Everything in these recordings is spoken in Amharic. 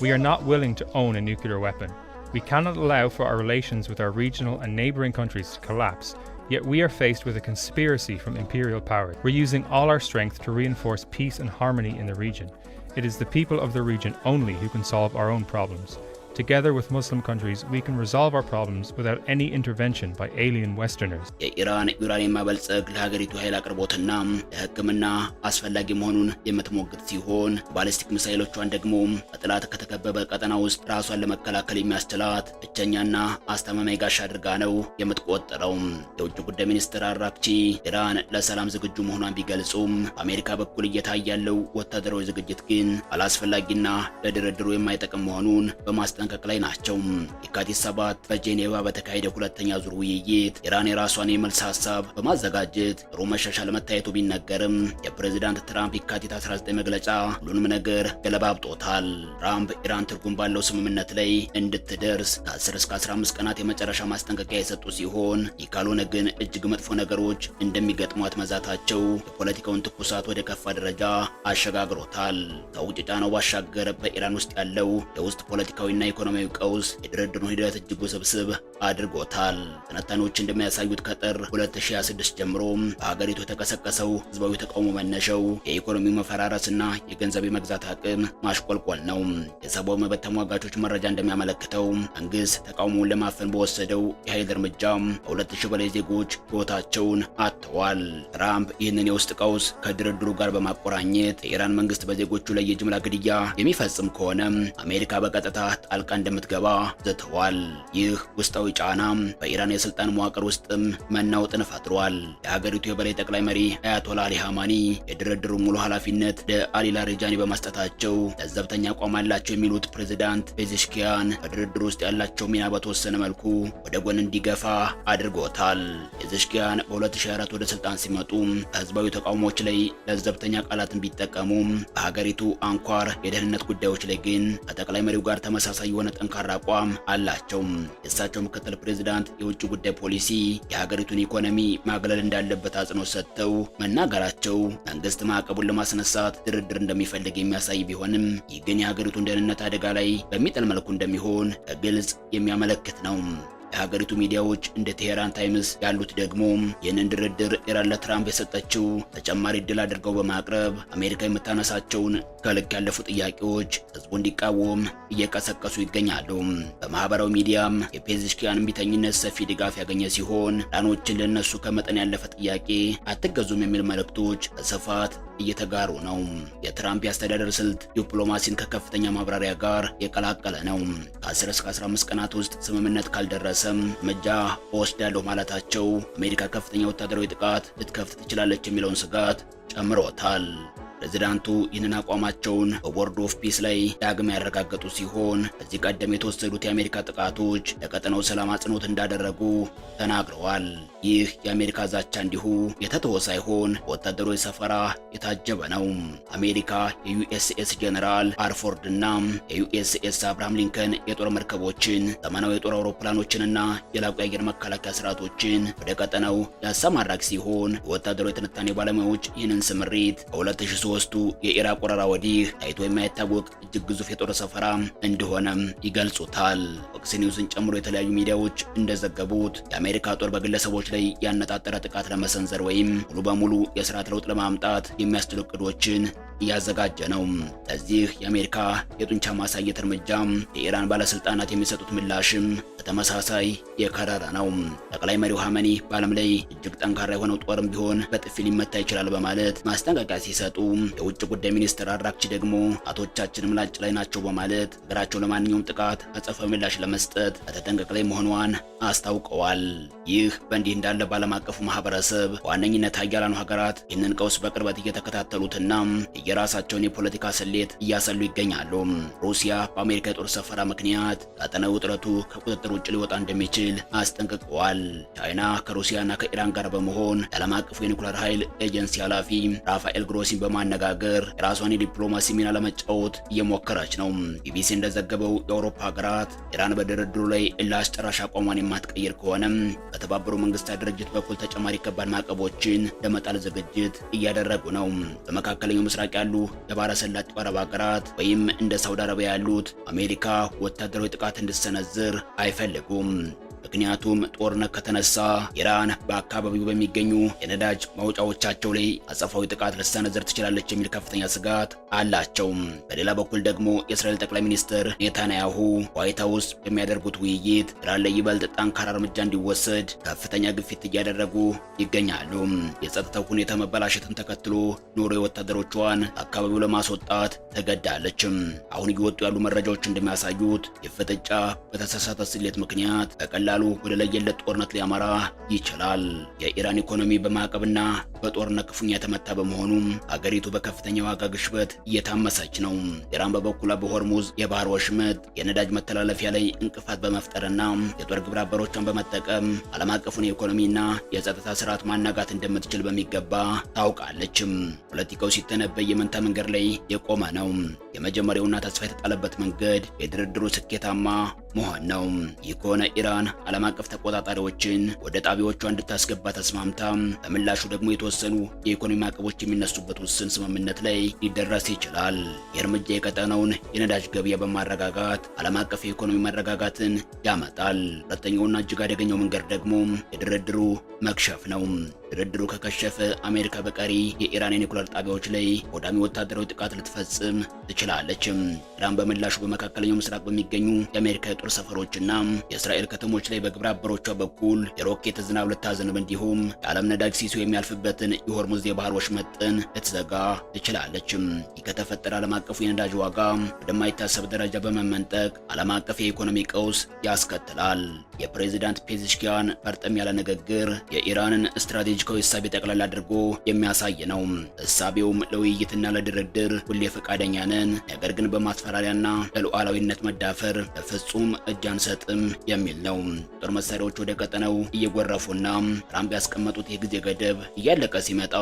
We are not willing to own a nuclear weapon. We cannot allow for our relations with our regional and neighbouring countries to collapse, yet we are faced with a conspiracy from imperial powers. We're using all our strength to reinforce peace and harmony in the region. It is the people of the region only who can solve our own problems. Together with Muslim countries, we can resolve our problems without any intervention by alien Westerners. የኢራን ዩራኒየም ማበልጸግ ለሀገሪቱ ኃይል አቅርቦትና ለሕክምና አስፈላጊ መሆኑን የምትሞግት ሲሆን ባሊስቲክ ሚሳኤሎቿን ደግሞ በጠላት ከተከበበ ቀጠና ውስጥ ራሷን ለመከላከል የሚያስችላት ብቸኛና አስተማማኝ ጋሻ አድርጋ ነው የምትቆጠረው። የውጭ ጉዳይ ሚኒስትር አራክቺ ኢራን ለሰላም ዝግጁ መሆኗን ቢገልጹም በአሜሪካ በኩል እየታየ ያለው ወታደራዊ ዝግጅት ግን አላስፈላጊና ለድርድሩ የማይጠቅም መሆኑን በማስጠንቀቅ ላይ ናቸው። የካቲት 7 በጄኔቫ በተካሄደ ሁለተኛ ዙር ውይይት ኢራን የራሷን የመልስ ሐሳብ በማዘጋጀት ጥሩ መሻሻል መታየቱ ቢነገርም የፕሬዝዳንት ትራምፕ የካቲት 19 መግለጫ ሁሉንም ነገር ገለባብጦታል። ትራምፕ ኢራን ትርጉም ባለው ስምምነት ላይ እንድትደርስ ከ10 እስከ 15 ቀናት የመጨረሻ ማስጠንቀቂያ የሰጡ ሲሆን ይህ ካልሆነ ግን እጅግ መጥፎ ነገሮች እንደሚገጥሟት መዛታቸው የፖለቲካውን ትኩሳት ወደ ከፋ ደረጃ አሸጋግሮታል። ከውጭ ጫናው ባሻገር በኢራን ውስጥ ያለው የውስጥ ፖለቲካዊና ኢኮኖሚያዊ ቀውስ የድርድሩን ሂደት እጅግ ውስብስብ አድርጎታል። ተንታኞች እንደሚያሳዩት ከጥር 2026 ጀምሮ በሀገሪቱ የተቀሰቀሰው ህዝባዊ ተቃውሞ መነሻው የኢኮኖሚ መፈራረስና የገንዘብ የመግዛት አቅም ማሽቆልቆል ነው። የሰብአዊ መብት ተሟጋቾች መረጃ እንደሚያመለክተው መንግስት ተቃውሞውን ለማፈን በወሰደው የኃይል እርምጃ ከ2000 በላይ ዜጎች ህይወታቸውን አጥተዋል። ትራምፕ ይህንን የውስጥ ቀውስ ከድርድሩ ጋር በማቆራኘት የኢራን መንግስት በዜጎቹ ላይ የጅምላ ግድያ የሚፈጽም ከሆነ አሜሪካ በቀጥታ ጣልቃ እንደምትገባ ዝተዋል። ይህ ውስጣዊ ጫና በኢራን የስልጣን መዋቅር ውስጥም መናወጥን ፈጥሯል። የሀገሪቱ የበላይ ጠቅላይ መሪ አያቶላ አሊ ኻሜኒ የድርድሩ ሙሉ ኃላፊነት ለአሊ ላሪጃኒ በመስጠታቸው ለዘብተኛ አቋም አላቸው የሚሉት ፕሬዝዳንት ፔዜሽኪያን በድርድሩ ውስጥ ያላቸው ሚና በተወሰነ መልኩ ወደ ጎን እንዲገፋ አድርጎታል። ፔዜሽኪያን በ2004 ወደ ስልጣን ሲመጡ በህዝባዊ ተቃውሞዎች ላይ ለዘብተኛ ቃላትን ቢጠቀሙም በሀገሪቱ አንኳር የደህንነት ጉዳዮች ላይ ግን ከጠቅላይ መሪው ጋር ተመሳሳይ የሆነ ጠንካራ አቋም አላቸው። የእሳቸው ምክትል ፕሬዝዳንት የውጭ ጉዳይ ፖሊሲ የሀገሪቱን ኢኮኖሚ ማግለል እንዳለበት አጽንኦት ሰጥተው መናገራቸው መንግስት ማዕቀቡን ለማስነሳት ድርድር እንደሚፈልግ የሚያሳይ ቢሆንም ይህ ግን የሀገሪቱን ደህንነት አደጋ ላይ በሚጥል መልኩ እንደሚሆን በግልጽ የሚያመለክት ነው። የሀገሪቱ ሚዲያዎች እንደ ቴሄራን ታይምስ ያሉት ደግሞ ይህንን ድርድር ኢራን ለትራምፕ የሰጠችው ተጨማሪ እድል አድርገው በማቅረብ አሜሪካ የምታነሳቸውን ከልክ ያለፉ ጥያቄዎች ህዝቡ እንዲቃወም እየቀሰቀሱ ይገኛሉ። በማህበራዊ ሚዲያም የፔዜሽኪያን እምቢተኝነት ሰፊ ድጋፍ ያገኘ ሲሆን ኢራኖችን ለነሱ ከመጠን ያለፈ ጥያቄ አትገዙም የሚል መልእክቶች በስፋት እየተጋሩ ነው። የትራምፕ የአስተዳደር ስልት ዲፕሎማሲን ከከፍተኛ ማብራሪያ ጋር የቀላቀለ ነው። ከ10 እስከ 15 ቀናት ውስጥ ስምምነት ካልደረሰ እርምጃ ወስዳለሁ ማለታቸው አሜሪካ ከፍተኛ ወታደራዊ ጥቃት ልትከፍት ትችላለች የሚለውን ስጋት ጨምሮታል። ፕሬዝዳንቱ ይህንን አቋማቸውን በቦርድ ኦፍ ፒስ ላይ ዳግም ያረጋገጡ ሲሆን ከዚህ ቀደም የተወሰዱት የአሜሪካ ጥቃቶች ለቀጠናው ሰላም አጽንኦት እንዳደረጉ ተናግረዋል። ይህ የአሜሪካ ዛቻ እንዲሁ የተተወ ሳይሆን ወታደራዊ ሰፈራ የታጀበ ነው። አሜሪካ የዩኤስኤስ ጀነራል አርፎርድ እና የዩኤስኤስ አብርሃም ሊንከን የጦር መርከቦችን፣ ዘመናዊ የጦር አውሮፕላኖችንና የላቁ የአየር መከላከያ ስርዓቶችን ወደ ቀጠናው ያሰማራች ሲሆን የወታደራዊ ትንታኔ ባለሙያዎች ይህንን ስምሪት ከ2003 የኢራቅ ወረራ ወዲህ ታይቶ የማይታወቅ እጅግ ግዙፍ የጦር ሰፈራ እንደሆነም ይገልጹታል። ፎክስ ኒውስን ጨምሮ የተለያዩ ሚዲያዎች እንደዘገቡት የአሜሪካ ጦር በግለሰቦች ላይ ያነጣጠረ ጥቃት ለመሰንዘር ወይም ሙሉ በሙሉ የስርዓት ለውጥ ለማምጣት የሚያስችሉ እቅዶችን እያዘጋጀ ነው። ለዚህ የአሜሪካ የጡንቻ ማሳየት እርምጃ የኢራን ባለስልጣናት የሚሰጡት ምላሽም በተመሳሳይ የከረረ ነው። ጠቅላይ መሪው ኻሜኒ በዓለም ላይ እጅግ ጠንካራ የሆነው ጦርም ቢሆን በጥፊ ሊመታ ይችላል በማለት ማስጠንቀቂያ ሲሰጡ፣ የውጭ ጉዳይ ሚኒስትር አራክቺ ደግሞ ጣቶቻችን ምላጭ ላይ ናቸው በማለት ሀገራቸው ለማንኛውም ጥቃት አጸፋዊ ምላሽ ለመስጠት በተጠንቀቅ ላይ መሆኗን አስታውቀዋል። ይህ በእንዲህ እንዳለ በዓለም አቀፉ ማህበረሰብ በዋነኝነት ሀያላኑ ሀገራት ይህንን ቀውስ በቅርበት እየተከታተሉትና የራሳቸውን የፖለቲካ ስሌት እያሰሉ ይገኛሉ። ሩሲያ በአሜሪካ የጦር ሰፈራ ምክንያት ቀጠናዊ ውጥረቱ ከቁጥጥር ውጭ ሊወጣ እንደሚችል አስጠንቅቀዋል። ቻይና ከሩሲያና ከኢራን ጋር በመሆን የዓለም አቀፉ የኒኩሌር ኃይል ኤጀንሲ ኃላፊ ራፋኤል ግሮሲን በማነጋገር የራሷን የዲፕሎማሲ ሚና ለመጫወት እየሞከረች ነው። ቢቢሲ እንደዘገበው የአውሮፓ ሀገራት ኢራን በድርድሩ ላይ እልህ አስጨራሽ አቋሟን የማትቀይር ከሆነም በተባበሩ መንግስታት ድርጅት በኩል ተጨማሪ ከባድ ማዕቀቦችን ለመጣል ዝግጅት እያደረጉ ነው። በመካከለኛው ምስራቅ ያሉ የባህረ ሰላጤው አረብ ሀገራት ወይም እንደ ሳውዲ አረቢያ ያሉት አሜሪካ ወታደራዊ ጥቃት እንድትሰነዝር አይፈልጉም። ምክንያቱም ጦርነት ከተነሳ ኢራን በአካባቢው በሚገኙ የነዳጅ ማውጫዎቻቸው ላይ አጸፋዊ ጥቃት ልትሰነዝር ትችላለች የሚል ከፍተኛ ስጋት አላቸው። በሌላ በኩል ደግሞ የእስራኤል ጠቅላይ ሚኒስትር ኔታንያሁ ዋይት ሃውስ በሚያደርጉት ውይይት ኢራን ላይ ይበልጥ ጠንካራ እርምጃ እንዲወሰድ ከፍተኛ ግፊት እያደረጉ ይገኛሉ። የጸጥታው ሁኔታ መበላሸትን ተከትሎ ኖርዌይ ወታደሮቿን አካባቢው ለማስወጣት ተገዳለች። አሁን እየወጡ ያሉ መረጃዎች እንደሚያሳዩት የፍጥጫ በተሳሳተ ስሌት ምክንያት በቀላሉ ወደ ለየለት ጦርነት ሊያመራ ይችላል። የኢራን ኢኮኖሚ በማዕቀብና በጦርነት ክፉኛ የተመታ በመሆኑ ሀገሪቱ በከፍተኛ ዋጋ ግሽበት እየታመሰች ነው። ኢራን በበኩሏ በሆርሙዝ የባህር ወሽመጥ የነዳጅ መተላለፊያ ላይ እንቅፋት በመፍጠርና የጦር ግብረ አበሮቿን በመጠቀም ዓለም አቀፉን የኢኮኖሚና የጸጥታ ስርዓት ማናጋት እንደምትችል በሚገባ ታውቃለች። ፖለቲካው ሲተነበይ የመንታ መንገድ ላይ የቆመ ነው። የመጀመሪያውና ተስፋ የተጣለበት መንገድ የድርድሩ ስኬታማ መሆን ነው። ይህ ከሆነ ኢራን ዓለም አቀፍ ተቆጣጣሪዎችን ወደ ጣቢያዎቿ እንድታስገባ ተስማምታ በምላሹ ደግሞ የተወሰኑ የኢኮኖሚ ማዕቀቦች የሚነሱበት ውስን ስምምነት ላይ ሊደረስ ይችላል። የእርምጃ የቀጠናውን የነዳጅ ገበያ በማረጋጋት ዓለም አቀፍ የኢኮኖሚ መረጋጋትን ያመጣል። ሁለተኛውና እጅግ አደገኛው መንገድ ደግሞ የድርድሩ መክሸፍ ነው። ድርድሩ ከከሸፈ አሜሪካ በቀሪ የኢራን የኒኩሌር ጣቢያዎች ላይ ወዳሚ ወታደራዊ ጥቃት ልትፈጽም ትችላለች። ኢራን በምላሹ በመካከለኛው ምስራቅ በሚገኙ የአሜሪካ የጦር ሰፈሮችና የእስራኤል ከተሞች ላይ በግብረ አበሮቿ በኩል የሮኬት ዝናብ ልታዘንብ እንዲሁም የዓለም ነዳጅ ሲሱ የሚያልፍበትን የሆርሙዝ የባህር ወሽመጥን ልትዘጋ ትችላለች። ይህ ከተፈጠረ ዓለም አቀፉ የነዳጅ ዋጋ ወደማይታሰብ ደረጃ በመመንጠቅ ዓለም አቀፍ የኢኮኖሚ ቀውስ ያስከትላል። የፕሬዚዳንት ፔዜሽኪያን ፈርጠም ያለ ንግግር የኢራንን ስትራቴጂካዊ እሳቤ ጠቅላላ አድርጎ የሚያሳይ ነው። እሳቤውም ለውይይትና ለድርድር ሁሌ ፈቃደኛ ነን፣ ነገር ግን በማስፈራሪያና ለሉዓላዊነት መዳፈር በፍጹም እጅ አንሰጥም የሚል ነው። ጦር መሳሪያዎች ወደ ቀጠናው እየጎረፉና ትራምፕ ያስቀመጡት የጊዜ ገደብ እያለቀ ሲመጣ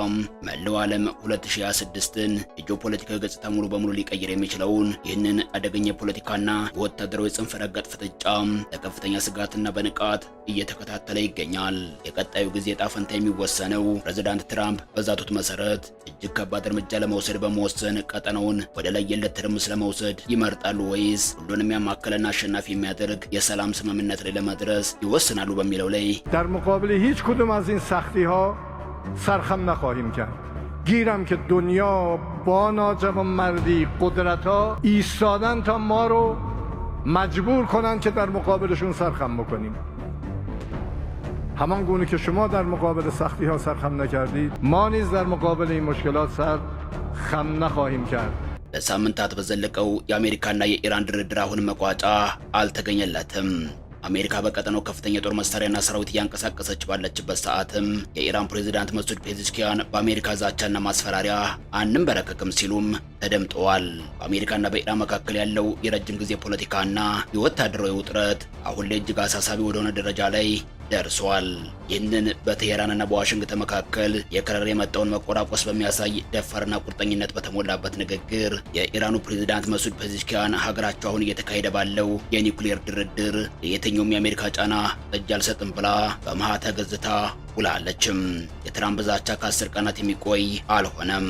መላው ዓለም 2026ን የጂኦፖለቲካዊ ገጽታ ሙሉ በሙሉ ሊቀይር የሚችለውን ይህንን አደገኛ የፖለቲካና የወታደራዊ ጽንፍ ረገጥ ፍጥጫ ለከፍተኛ ስጋትና በንቃት እየተከታተለ ይገኛል። የቀጣዩ ጊዜ ዕጣ ፈንታ የሚወሰነው ፕሬዝዳንት ትራምፕ በዛቱት መሰረት እጅግ ከባድ እርምጃ ለመውሰድ በመወሰን ቀጠናውን ወደ ለየለት ትርምስ ለመውሰድ ይመርጣሉ ወይስ ሁሉንም ያማከለና አሸናፊ የሚያደርግ የሰላም ስምምነት ላይ ለመድረስ ይወስናሉ በሚለው ላይ در مقابل هیچ کدوم از این سختی‌ها سرخم نخواهیم کرد. گیرم که دنیا با ناجوانمردی قدرت‌ها ایستادن تا ما رو مجبور کنن که در مقابلشون سرخم بکنیم. همان گونه که شما در مقابل سختی‌ها سرخم نکردید، ما نیز در مقابل این مشکلات سرخم نخواهیم کرد. ለሳምንታት በዘለቀው የአሜሪካና የኢራን ድርድር አሁን መቋጫ አልተገኘለትም። አሜሪካ በቀጠናው ከፍተኛ ጦር መሳሪያና ሰራዊት እያንቀሳቀሰች ባለችበት ሰዓትም የኢራን ፕሬዝዳንት መሱድ ፔዜሽኪያን በአሜሪካ ዛቻና ማስፈራሪያ አንንበረከክም ሲሉም ተደምጠዋል። በአሜሪካና በኢራን መካከል ያለው የረጅም ጊዜ ፖለቲካና የወታደራዊ ውጥረት አሁን ላይ እጅግ አሳሳቢ ወደሆነ ደረጃ ላይ ደርሷል። ይህንን በቴሄራንና በዋሽንግተን መካከል የከረረ የመጣውን መቆራቆስ በሚያሳይ ደፋርና ቁርጠኝነት በተሞላበት ንግግር የኢራኑ ፕሬዝዳንት መሱድ ፔዜሽኪያን ሀገራቸው አሁን እየተካሄደ ባለው የኒውክሌር ድርድር የየትኛውም የአሜሪካ ጫና እጅ አልሰጥም ብላ በመሃ ተገዝታ ውላለችም። የትራምፕ ዛቻ ከ10 ቀናት የሚቆይ አልሆነም።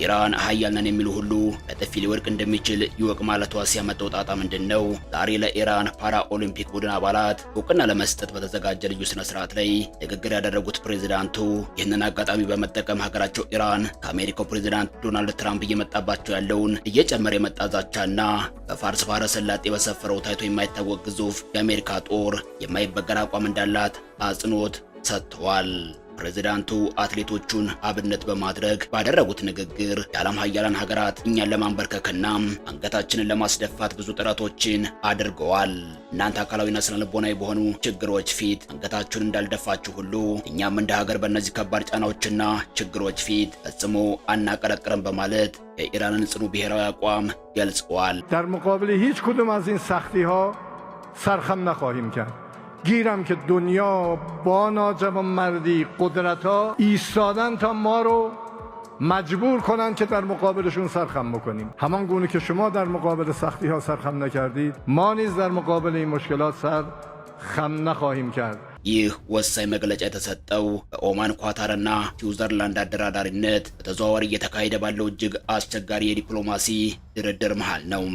ኢራን ሀያል ነን የሚሉ ሁሉ በጥፊ ሊወድቅ እንደሚችል ይወቅ ማለቷ ሲያመጣው ጣጣ ምንድነው? ዛሬ ለኢራን ፓራ ኦሊምፒክ ቡድን አባላት እውቅና ለመስጠት በተዘጋጀ ልዩ ስነ ስርዓት ላይ ንግግር ያደረጉት ፕሬዝዳንቱ ይህንን አጋጣሚ በመጠቀም ሀገራቸው ኢራን ከአሜሪካው ፕሬዝዳንት ዶናልድ ትራምፕ እየመጣባቸው ያለውን እየጨመረ የመጣ ዛቻና በፋርስ ባህረ ሰላጤ በሰፈረው ታይቶ የማይታወቅ ግዙፍ የአሜሪካ ጦር የማይበገር አቋም እንዳላት አጽንኦት ሰጥተዋል። ፕሬዝዳንቱ አትሌቶቹን አብነት በማድረግ ባደረጉት ንግግር የዓለም ሀያላን ሀገራት እኛን ለማንበርከክና አንገታችንን ለማስደፋት ብዙ ጥረቶችን አድርገዋል። እናንተ አካላዊና ስነልቦናዊ በሆኑ ችግሮች ፊት አንገታችሁን እንዳልደፋችሁ ሁሉ እኛም እንደ ሀገር በእነዚህ ከባድ ጫናዎችና ችግሮች ፊት ፈጽሞ አናቀረቅርም በማለት የኢራንን ጽኑ ብሔራዊ አቋም ገልጸዋል። در مقابل هیچ کدوم از این سختی‌ها سرخم نخواهیم کرد. گیرم که دنیا با ناجوانمردی قدرت‌ها ایستادن تا ما رو مجبور کنن که در مقابلشون سرخم بکنیم. همان گونه که شما در مقابل سختی‌ها سرخم نکردید، ما نیز در مقابل این مشکلات سرخم نخواهیم کرد. ይህ ወሳኝ መግለጫ የተሰጠው በኦማን ኳታርና ስዊዘርላንድ አደራዳሪነት በተዘዋዋሪ እየተካሄደ ባለው እጅግ አስቸጋሪ የዲፕሎማሲ ድርድር መሃል ነው።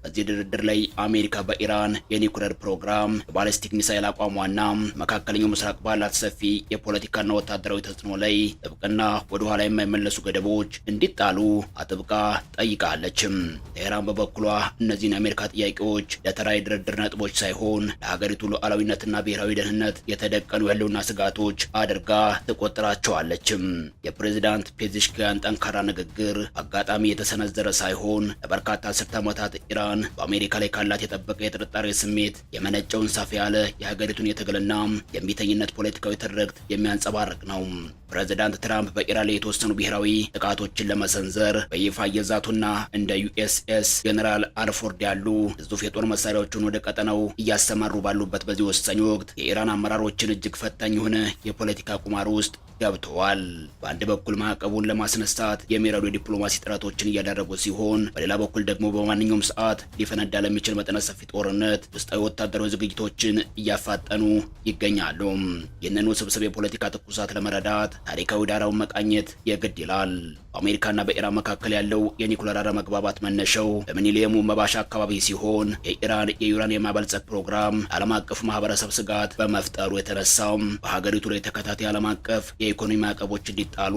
በዚህ ድርድር ላይ አሜሪካ በኢራን የኒውክሌር ፕሮግራም የባሊስቲክ ሚሳኤል አቋሟና መካከለኛው ምስራቅ ባላት ሰፊ የፖለቲካና ወታደራዊ ተጽዕኖ ላይ ጥብቅና ወደ ኋላ የማይመለሱ ገደቦች እንዲጣሉ አጥብቃ ጠይቃለችም። ቴህራን በበኩሏ እነዚህን የአሜሪካ ጥያቄዎች ለተራ የድርድር ነጥቦች ሳይሆን ለሀገሪቱ ሉዓላዊነትና ብሔራዊ ደህንነት የተደቀኑ የህልውና ስጋቶች አድርጋ ትቆጥራቸዋለችም። የፕሬዝዳንት ፔዜሽኪያን ጠንካራ ንግግር አጋጣሚ የተሰነዘረ ሳይሆን ለበርካታ አስርተ ዓመታት ኢራን በአሜሪካ ላይ ካላት የጠበቀ የጥርጣሬ ስሜት የመነጨውን ሰፋ ያለ የሀገሪቱን የትግልና የእምቢተኝነት ፖለቲካዊ ትርክት የሚያንጸባርቅ ነው። ፕሬዝዳንት ትራምፕ በኢራን ላይ የተወሰኑ ብሔራዊ ጥቃቶችን ለመሰንዘር በይፋ እየዛቱና እንደ ዩኤስኤስ ጄኔራል አልፎርድ ያሉ ግዙፍ የጦር መሳሪያዎችን ወደ ቀጠናው እያሰማሩ ባሉበት በዚህ ወሳኝ ወቅት የኢራን አመራሮችን እጅግ ፈታኝ የሆነ የፖለቲካ ቁማር ውስጥ ገብተዋል። በአንድ በኩል ማዕቀቡን ለማስነሳት የሚረዱ የዲፕሎማሲ ጥረቶችን እያደረጉ ሲሆን፣ በሌላ በኩል ደግሞ በማንኛውም ሰዓት ሊፈነዳ ለሚችል መጠነ ሰፊ ጦርነት ውስጣዊ ወታደራዊ ዝግጅቶችን እያፋጠኑ ይገኛሉ። ይህንን ውስብስብ የፖለቲካ ትኩሳት ለመረዳት ታሪካዊ ዳራውን መቃኘት የግድ ይላል። በአሜሪካና በኢራን መካከል ያለው የኒውክሌር አለመግባባት መነሻው በሚሊኒየሙ መባሻ አካባቢ ሲሆን የኢራን የዩራኒየም ማበልጸግ ፕሮግራም ዓለም አቀፍ ማህበረሰብ ስጋት በመፍጠሩ የተነሳው በሀገሪቱ ላይ ተከታታይ ዓለም አቀፍ የኢኮኖሚ ማዕቀቦች እንዲጣሉ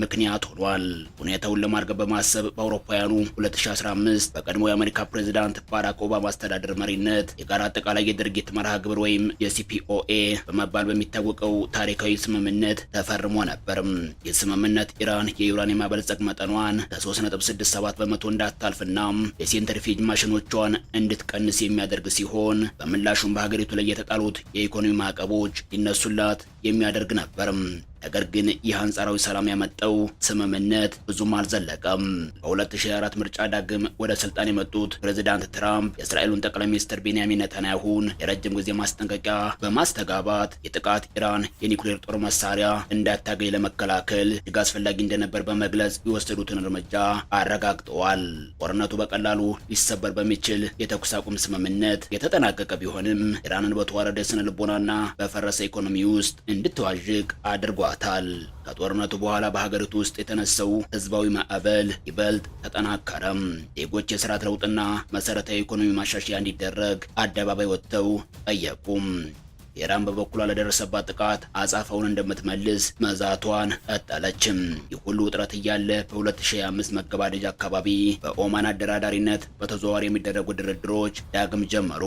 ምክንያት ሆኗል። ሁኔታውን ለማርገብ በማሰብ በአውሮፓውያኑ 2015 በቀድሞ የአሜሪካ ፕሬዝዳንት ባራክ ኦባማ አስተዳደር መሪነት የጋራ አጠቃላይ የድርጊት መርሃ ግብር ወይም የሲፒኦኤ በመባል በሚታወቀው ታሪካዊ ስምምነት ተፈርሞ ነበር። ይህ ስምምነት ኢራን የዩራኒየም ማበልጸግ መጠኗን ከ3.67 በመቶ እንዳታልፍና የሴንትሪፊጅ ማሽኖቿን እንድትቀንስ የሚያደርግ ሲሆን በምላሹም በሀገሪቱ ላይ የተጣሉት የኢኮኖሚ ማዕቀቦች ሊነሱላት የሚያደርግ ነበር። ነገር ግን ይህ አንጻራዊ ሰላም ያመጣው ስምምነት ብዙም አልዘለቀም። በ2004 ምርጫ ዳግም ወደ ስልጣን የመጡት ፕሬዝዳንት ትራምፕ የእስራኤሉን ጠቅላይ ሚኒስትር ቤንያሚን ኔታንያሁን የረጅም ጊዜ ማስጠንቀቂያ በማስተጋባት የጥቃት ኢራን የኒውክሌር ጦር መሳሪያ እንዳታገኝ ለመከላከል እጅግ አስፈላጊ እንደነበር በመግለጽ የወሰዱትን እርምጃ አረጋግጠዋል። ጦርነቱ በቀላሉ ሊሰበር በሚችል የተኩስ አቁም ስምምነት የተጠናቀቀ ቢሆንም ኢራንን በተዋረደ ስነ ልቦናና በፈረሰ ኢኮኖሚ ውስጥ እንድትዋዥቅ አድርጓል። ከጦርነቱ በኋላ በሀገሪቱ ውስጥ የተነሳው ህዝባዊ ማዕበል ይበልጥ ተጠናከረም። ዜጎች የስርዓት ለውጥና መሰረታዊ ኢኮኖሚ ማሻሻያ እንዲደረግ አደባባይ ወጥተው ጠየቁም። ኢራን በበኩሏ ለደረሰባት ጥቃት አጻፋውን እንደምትመልስ መዛቷን ቀጠለችም። ይህ ሁሉ ውጥረት እያለ በ2025 መገባደጃ አካባቢ በኦማን አደራዳሪነት በተዘዋዋሪ የሚደረጉ ድርድሮች ዳግም ጀመሩ።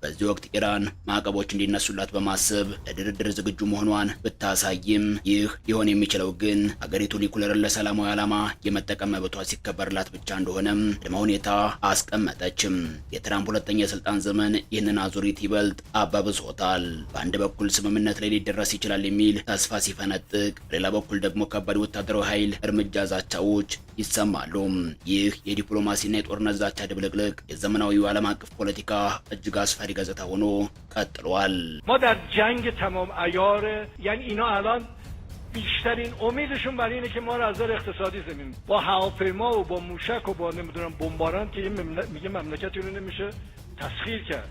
በዚህ ወቅት ኢራን ማዕቀቦች እንዲነሱላት በማሰብ ለድርድር ዝግጁ መሆኗን ብታሳይም ይህ ሊሆን የሚችለው ግን ሀገሪቱ ኒውክሌርን ለሰላማዊ ዓላማ የመጠቀም መብቷ ሲከበርላት ብቻ እንደሆነም ቅድመ ሁኔታ አስቀመጠችም። የትራምፕ ሁለተኛ የስልጣን ዘመን ይህንን አዙሪት ይበልጥ አባብሶታል። በአንድ በኩል ስምምነት ላይ ሊደረስ ይችላል የሚል ተስፋ ሲፈነጥቅ፣ በሌላ በኩል ደግሞ ከባድ ወታደራዊ ኃይል እርምጃ ዛቻዎች ይሰማሉ። ይህ የዲፕሎማሲና የጦርነት ዛቻ ድብልቅልቅ የዘመናዊው ዓለም አቀፍ ፖለቲካ እጅግ አስፈሪ ገጽታ ሆኖ ቀጥሏል። ما در جنگ تمام عیار یعنی اینا الان بیشترین امیدشون برای اینه که ما رو از نظر اقتصادی زمین با هواپیما و با موشک و با نمیدونم بمباران که میگه مملکتی رو نمیشه تسخیر کرد،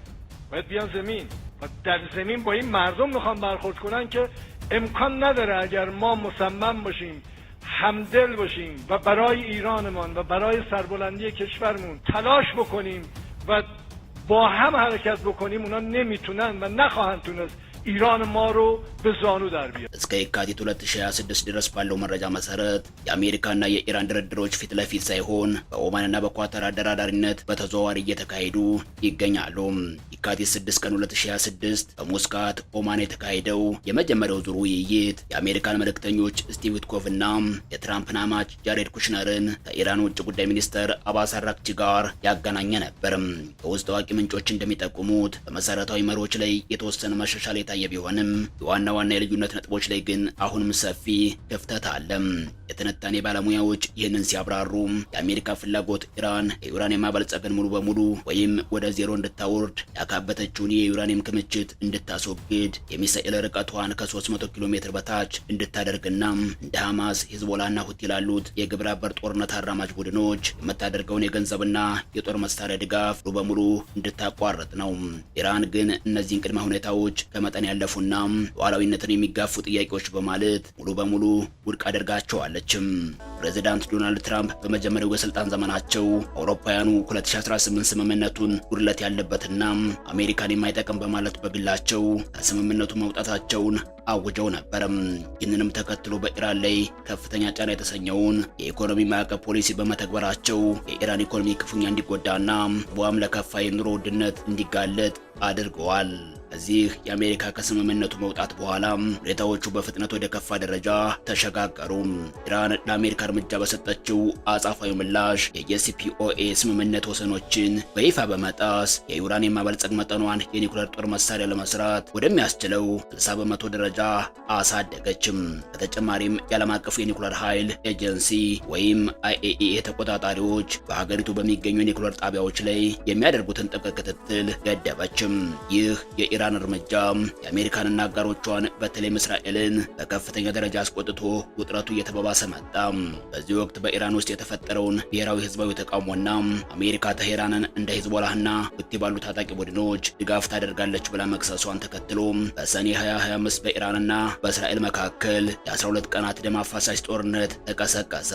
باید بیان زمین و در زمین با این مردم میخوان برخورد کنن که امکان نداره اگر ما مصمم باشیم همدل باشیم و برای ایرانمان و برای سربلندی کشورمون تلاش بکنیم و با هم حرکت بکنیم اونا نمیتونن و نخواهند تونست ኢራን ማሮ በዛኑ ዳርቢያ እስከ የካቲት 2026 ድረስ ባለው መረጃ መሰረት የአሜሪካና የኢራን ድርድሮች ፊት ለፊት ሳይሆን በኦማንና በኳታር አደራዳሪነት በተዘዋዋሪ እየተካሄዱ ይገኛሉ። የካቲት 6 ቀን 2026 በሞስካት ኦማን የተካሄደው የመጀመሪያው ዙር ውይይት የአሜሪካን መልእክተኞች ስቲቭ ዊትኮፍ እና የትራምፕን አማች ጃሬድ ኩሽነርን ከኢራን ውጭ ጉዳይ ሚኒስትር አባስ አራክቺ ጋር ያገናኘ ነበር። በውስጥ አዋቂ ምንጮች እንደሚጠቁሙት በመሰረታዊ መሪዎች ላይ የተወሰነ መሻሻል የታየ ቢሆንም የዋና ዋና የልዩነት ነጥቦች ላይ ግን አሁንም ሰፊ ክፍተት አለ። የትንታኔ ባለሙያዎች ይህንን ሲያብራሩ የአሜሪካ ፍላጎት ኢራን የዩራኒየም ማበልጸግን ሙሉ በሙሉ ወይም ወደ ዜሮ እንድታወርድ ያካበተችውን የዩራኒየም ክምችት እንድታስወግድ የሚሳኤል ርቀቷን ከ300 ኪሎ ሜትር በታች እንድታደርግና እንደ ሐማስ፣ ሂዝቦላና ሁቲ ላሉት የግብረ አበር ጦርነት አራማጅ ቡድኖች የምታደርገውን የገንዘብና የጦር መሳሪያ ድጋፍ ሙሉ በሙሉ እንድታቋርጥ ነው። ኢራን ግን እነዚህን ቅድመ ሁኔታዎች ከመጠን ያለፉና ሉዓላዊነትን የሚጋፉ ጥያቄዎች በማለት ሙሉ በሙሉ ውድቅ አድርጋቸዋለች። ፕሬዚዳንት ዶናልድ ትራምፕ በመጀመሪያው የስልጣን ዘመናቸው አውሮፓውያኑ 2018 ስምምነቱን ጉድለት ያለበትና አሜሪካን የማይጠቅም በማለት በግላቸው ከስምምነቱ መውጣታቸውን አውጀው ነበርም። ይህንንም ተከትሎ በኢራን ላይ ከፍተኛ ጫና የተሰኘውን የኢኮኖሚ ማዕቀብ ፖሊሲ በመተግበራቸው የኢራን ኢኮኖሚ ክፉኛ እንዲጎዳና በዋም ለከፋ የኑሮ ውድነት እንዲጋለጥ አድርገዋል። እዚህ የአሜሪካ ከስምምነቱ መውጣት በኋላ ሁኔታዎቹ በፍጥነት ወደ ከፋ ደረጃ ተሸጋገሩ። ኢራን ለአሜሪካ እርምጃ በሰጠችው አጻፋዊ ምላሽ የJCPOA ስምምነት ወሰኖችን በይፋ በመጣስ የዩራኒየም ማበልጸግ መጠኗን የኒውክሌር ጦር መሳሪያ ለመስራት ወደሚያስችለው 60 በመቶ ደረጃ አሳደገችም። በተጨማሪም የዓለም አቀፉ የኒውክሌር ኃይል ኤጀንሲ ወይም IAEA ተቆጣጣሪዎች በሀገሪቱ በሚገኙ የኒውክሌር ጣቢያዎች ላይ የሚያደርጉትን ጥብቅ ክትትል ገደበችም። ይህ የኢራን እርምጃ የአሜሪካንና አጋሮቿን በተለይም እስራኤልን በከፍተኛ ደረጃ አስቆጥቶ ውጥረቱ እየተባባሰ መጣ። በዚህ ወቅት በኢራን ውስጥ የተፈጠረውን ብሔራዊ ህዝባዊ ተቃውሞና አሜሪካ ተሄራንን እንደ ሂዝቦላህና ሁቲ ባሉ ታጣቂ ቡድኖች ድጋፍ ታደርጋለች ብላ መክሰሷን ተከትሎ በሰኔ 2025 በኢራንና በእስራኤል መካከል የ12 ቀናት ደም አፋሳሽ ጦርነት ተቀሰቀሰ።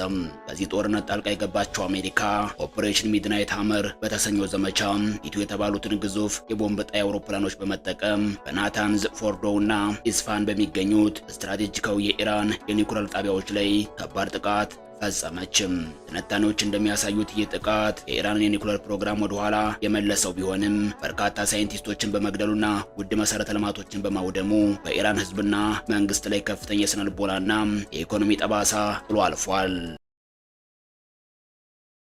በዚህ ጦርነት ጣልቃ የገባቸው አሜሪካ ኦፕሬሽን ሚድናይት ሃመር በተሰኘው ዘመቻ ኢትዮ የተባሉትን ግዙፍ የቦምብ ጣይ አውሮፕላኖች በመጠቀም በናታንዝ፣ ፎርዶውና ኢስፋን በሚገኙት ስትራቴጂካዊ የኢራን የኒውክሌር ጣቢያዎች ላይ ከባድ ጥቃት ፈጸመችም። ትንታኔዎች እንደሚያሳዩት ይህ ጥቃት የኢራንን የኒውክሌር ፕሮግራም ወደ ኋላ የመለሰው ቢሆንም በርካታ ሳይንቲስቶችን በመግደሉና ውድ መሰረተ ልማቶችን በማውደሙ በኢራን ህዝብና መንግስት ላይ ከፍተኛ የስነ ልቦናና የኢኮኖሚ ጠባሳ ጥሎ አልፏል።